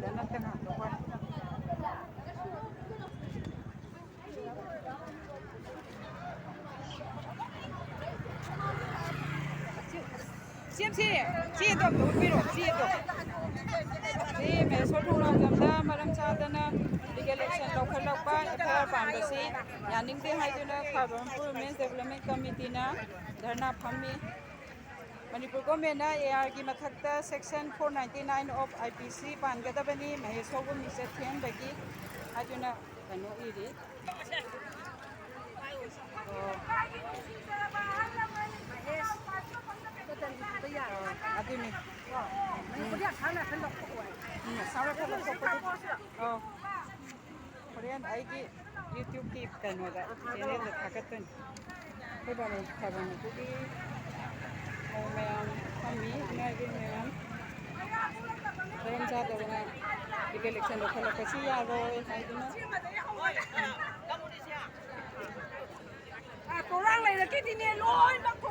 ꯗ ꯅꯠꯇꯅ ꯍꯥꯞꯄ ꯆꯦꯝꯁꯤ ꯆꯦꯗꯣ ꯑꯝꯇ ꯎꯠꯄꯤꯔꯣ ꯆꯦꯗꯣ ꯁꯤ ꯃꯦꯁꯣ ꯊꯣꯡꯂꯥꯎꯖꯝꯗ ꯃꯔꯝ ꯆꯥꯗꯅ ꯂꯤꯒꯦꯜ ꯑꯦꯛꯁꯟ ꯂꯧꯈꯠꯂꯛꯄ FIR ꯄꯥꯟꯕꯁꯤ ꯌꯥꯅꯤꯡꯗꯦ ꯍꯥꯏꯗꯨꯅ ꯈꯥꯕꯝꯄꯨꯔ ꯋꯨꯃꯦꯟꯁ ꯗꯦꯕꯂꯞꯃꯦꯟ ꯀꯃꯤꯇꯤꯅ ꯙꯔꯅꯥ ꯐꯝꯃꯤ ꯃꯅꯤꯄꯨꯔ ꯒꯣꯔꯃꯦꯟꯅ ARꯒꯤ ꯃꯊꯛꯇ ꯁꯦꯛꯁꯟ 499 ꯑꯣꯐ IPC ꯄꯥꯟꯒꯗꯕꯅꯤ ꯃꯍꯦꯁꯣꯕꯨ ꯃꯤꯡꯆꯠ ꯊꯤꯍꯟꯕꯒꯤ ꯍꯥꯏꯗꯨꯅ ꯀꯩꯅꯣ ꯏꯔꯤ ꯑꯗꯨꯅꯤ ꯍꯣꯔꯦꯟ ꯑꯩꯒꯤ ꯌꯨꯇ꯭ꯌꯨꯕꯀꯤ ꯀꯩꯅꯣꯗ ꯆꯦꯅꯦꯜꯗ ꯊꯥꯒꯠꯇꯣꯏꯅꯤ ꯑꯩꯈꯣꯏ ꯈꯥꯕꯝꯄꯨꯔꯒꯤ ꯃꯧ ꯃꯌꯥꯝ ꯐꯝꯃꯤ ꯏꯃꯥ ꯏꯕꯦꯜ ꯃꯌꯥꯝ ꯃꯔꯝ ꯆꯥꯗꯕꯅ ꯂꯤꯒꯦꯜ ꯑꯦꯛꯁꯟ ꯂꯧꯈꯠꯂꯛꯄꯁꯤ ꯌꯥꯔꯣꯏ ꯍꯥꯏꯗꯨꯅ ꯄꯣꯔꯥꯡ ꯂꯩꯔꯛꯈꯤꯗꯤꯅꯦ ꯂꯣꯏꯅꯃꯛ